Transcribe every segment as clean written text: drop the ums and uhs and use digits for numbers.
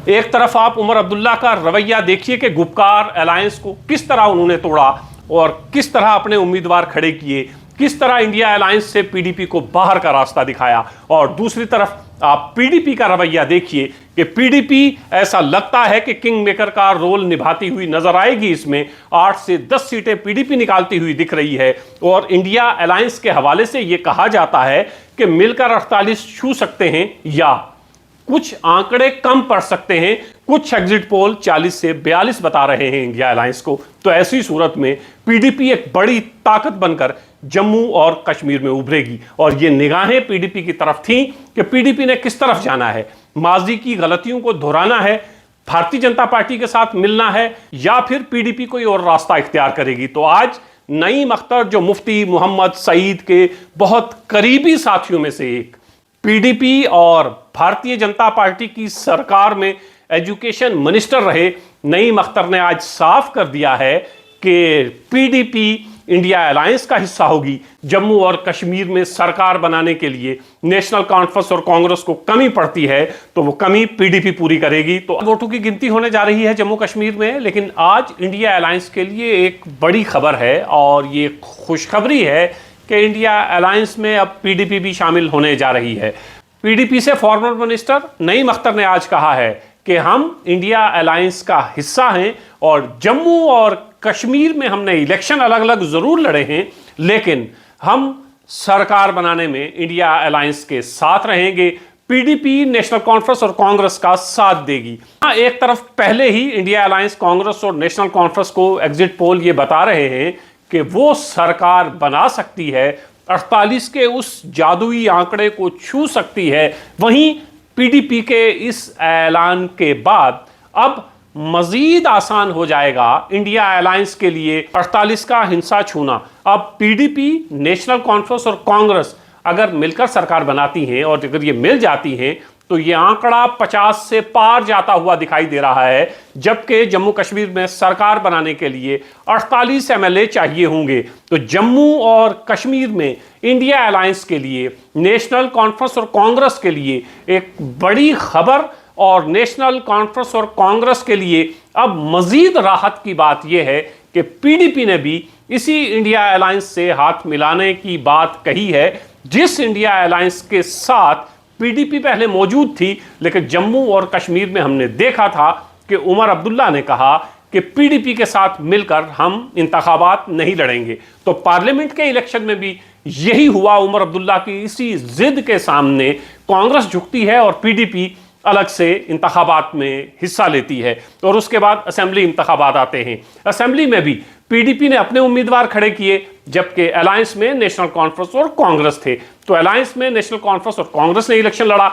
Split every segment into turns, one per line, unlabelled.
एक तरफ आप उमर अब्दुल्ला का रवैया देखिए कि गुपकार अलायंस को किस तरह उन्होंने तोड़ा और किस तरह अपने उम्मीदवार खड़े किए, किस तरह इंडिया अलायंस से पीडीपी को बाहर का रास्ता दिखाया। और दूसरी तरफ आप पीडीपी का रवैया देखिए कि पीडीपी ऐसा लगता है कि किंग मेकर का रोल निभाती हुई नजर आएगी। इसमें 8 से 10 सीटें पीडीपी निकालती हुई दिख रही है और इंडिया अलायंस के हवाले से यह कहा जाता है कि मिलकर 48 छू सकते हैं या कुछ आंकड़े कम पड़ सकते हैं। कुछ एग्जिट पोल 40 से 42 बता रहे हैं इंडिया अलायंस को। तो ऐसी सूरत में पीडीपी एक बड़ी ताकत बनकर जम्मू और कश्मीर में उभरेगी और ये निगाहें पीडीपी की तरफ थीं कि पीडीपी ने किस तरफ जाना है, माजी की गलतियों को दोहराना है, भारतीय जनता पार्टी के साथ मिलना है या फिर पीडीपी कोई और रास्ता इख्तियार करेगी। तो आज नईम अख्तर जो मुफ्ती मोहम्मद सईद के बहुत करीबी साथियों में से एक, पीडीपी और भारतीय जनता पार्टी की सरकार में एजुकेशन मिनिस्टर रहे नईम अख्तर ने आज साफ कर दिया है कि पीडीपी इंडिया अलायंस का हिस्सा होगी। जम्मू और कश्मीर में सरकार बनाने के लिए नेशनल कॉन्फ्रेंस और कांग्रेस को कमी पड़ती है तो वो कमी पीडीपी पूरी करेगी। तो वोटों की गिनती होने जा रही है जम्मू कश्मीर में, लेकिन आज इंडिया अलायंस के लिए एक बड़ी खबर है और ये खुशखबरी है कि इंडिया अलायंस में अब पीडीपी भी शामिल होने जा रही है। पीडीपी से फॉर्मर मिनिस्टर नईम अख्तर ने आज कहा है कि हम इंडिया अलायंस का हिस्सा हैं और जम्मू और कश्मीर में हमने इलेक्शन अलग अलग जरूर लड़े हैं, लेकिन हम सरकार बनाने में इंडिया अलायंस के साथ रहेंगे। पीडीपी नेशनल कॉन्फ्रेंस और कांग्रेस का साथ देगी। एक तरफ पहले ही इंडिया अलायंस कांग्रेस और नेशनल कॉन्फ्रेंस को एग्जिट पोल ये बता रहे हैं कि वो सरकार बना सकती है, 48 के उस जादुई आंकड़े को छू सकती है। वहीं पीडीपी के इस ऐलान के बाद अब मजीद आसान हो जाएगा इंडिया अलायंस के लिए 48 का हिस्सा छूना। अब पीडीपी, नेशनल कॉन्फ्रेंस और कांग्रेस अगर मिलकर सरकार बनाती हैं और अगर ये मिल जाती हैं तो ये आंकड़ा 50 से पार जाता हुआ दिखाई दे रहा है, जबकि जम्मू कश्मीर में सरकार बनाने के लिए 48 एमएलए चाहिए होंगे। तो जम्मू और कश्मीर में इंडिया अलायंस के लिए, नेशनल कॉन्फ्रेंस और कांग्रेस के लिए एक बड़ी खबर और नेशनल कॉन्फ्रेंस और कांग्रेस के लिए अब मजीद राहत की बात यह है कि पीडीपी ने भी इसी इंडिया अलायंस से हाथ मिलाने की बात कही है, जिस इंडिया अलायंस के साथ पीडीपी पहले मौजूद थी। लेकिन जम्मू और कश्मीर में हमने देखा था कि उमर अब्दुल्ला ने कहा कि पीडीपी के साथ मिलकर हम इंतखाबात नहीं लड़ेंगे। तो पार्लियामेंट के इलेक्शन में भी यही हुआ। उमर अब्दुल्ला की इसी जिद के सामने कांग्रेस झुकती है और पीडीपी अलग से इंतखाबात में हिस्सा लेती है और उसके बाद असेंबली इंतखाबात आते हैं। असेंबली में भी पीडीपी ने अपने उम्मीदवार खड़े किए, जबकि अलायंस में नेशनल कॉन्फ्रेंस और कांग्रेस थे। तो अलायंस में नेशनल कॉन्फ्रेंस और कांग्रेस ने इलेक्शन लड़ा,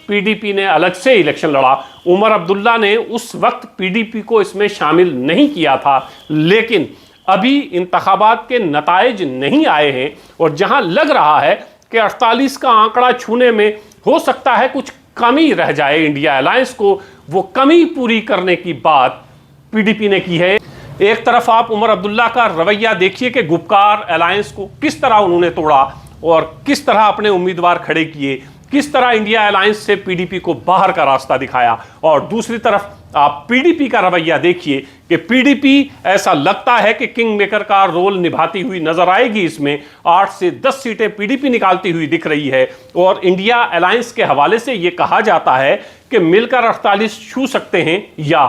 पीडीपी ने अलग से इलेक्शन लड़ा। उमर अब्दुल्ला ने उस वक्त पीडीपी को इसमें शामिल नहीं किया था, लेकिन अभी इंतखाबात के नताइज नहीं आए हैं और जहां लग रहा है कि 48 का आंकड़ा छूने में हो सकता है कुछ कमी रह जाए इंडिया अलायंस को, वो कमी पूरी करने की बात पीडीपी ने की है। एक तरफ आप उमर अब्दुल्ला का रवैया देखिए कि गुपकार अलायंस को किस तरह उन्होंने तोड़ा और किस तरह अपने उम्मीदवार खड़े किए, किस तरह इंडिया अलायंस से पीडीपी को बाहर का रास्ता दिखाया। और दूसरी तरफ आप पीडीपी का रवैया देखिए कि पीडीपी ऐसा लगता है कि किंग मेकर का रोल निभाती हुई नजर आएगी। इसमें 8 से 10 सीटें पीडीपी निकालती हुई दिख रही है और इंडिया अलायंस के हवाले से यह कहा जाता है कि मिलकर 48 छू सकते हैं या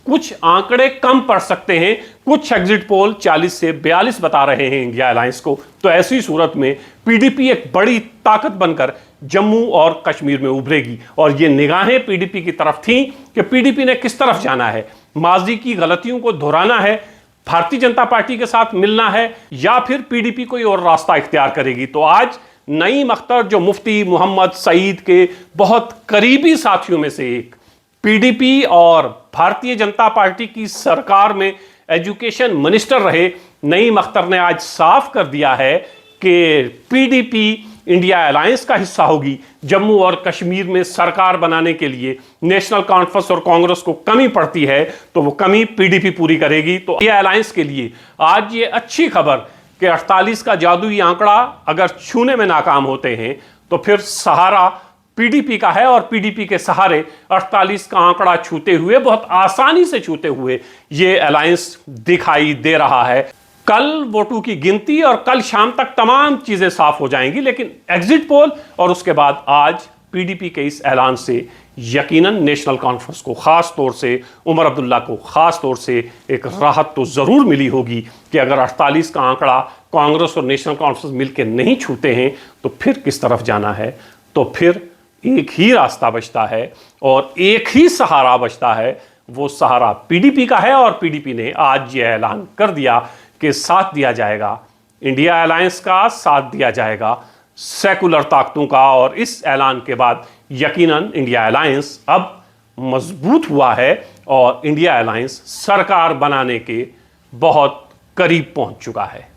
कुछ आंकड़े कम पड़ सकते हैं। कुछ एग्जिट पोल 40 से 42 बता रहे हैं इंडिया अलायंस को। तो ऐसी सूरत में पीडीपी एक बड़ी ताकत बनकर जम्मू और कश्मीर में उभरेगी और ये निगाहें पीडीपी की तरफ थीं कि पीडीपी ने किस तरफ जाना है, माजी की गलतियों को दोहराना है, भारतीय जनता पार्टी के साथ मिलना है या फिर पीडीपी कोई और रास्ता इख्तियार करेगी। तो आज नईम अख्तर जो मुफ्ती मोहम्मद सईद के बहुत करीबी साथियों में से एक, पीडीपी और भारतीय जनता पार्टी की सरकार में एजुकेशन मिनिस्टर रहे नईम अख्तर ने आज साफ कर दिया है कि पीडीपी इंडिया अलायंस का हिस्सा होगी। जम्मू और कश्मीर में सरकार बनाने के लिए नेशनल कॉन्फ्रेंस और कांग्रेस को कमी पड़ती है तो वो कमी पीडीपी पूरी करेगी। तो इंडिया अलायंस के लिए आज ये अच्छी खबर कि 48 का जादुई आंकड़ा अगर छूने में नाकाम होते हैं तो फिर सहारा पीडीपी का है और पीडीपी के सहारे 48 का आंकड़ा छूते हुए, बहुत आसानी से छूते हुए ये अलायंस दिखाई दे रहा है। कल वोटों की गिनती और कल शाम तक तमाम चीजें साफ हो जाएंगी, लेकिन एग्जिट पोल और उसके बाद आज पीडीपी के इस ऐलान से यकीनन नेशनल कॉन्फ्रेंस को, खास तौर से उमर अब्दुल्ला को खास तौर से एक राहत तो जरूर मिली होगी कि अगर 48 का आंकड़ा कांग्रेस और नेशनल कॉन्फ्रेंस मिलकर नहीं छूते हैं तो फिर किस तरफ जाना है। तो फिर एक ही रास्ता बचता है और एक ही सहारा बचता है, वो सहारा पीडीपी का है। और पीडीपी ने आज ये ऐलान कर दिया कि साथ दिया जाएगा इंडिया अलायंस का, साथ दिया जाएगा सेकुलर ताकतों का। और इस ऐलान के बाद यकीनन इंडिया अलायंस अब मजबूत हुआ है और इंडिया अलायंस सरकार बनाने के बहुत करीब पहुंच चुका है।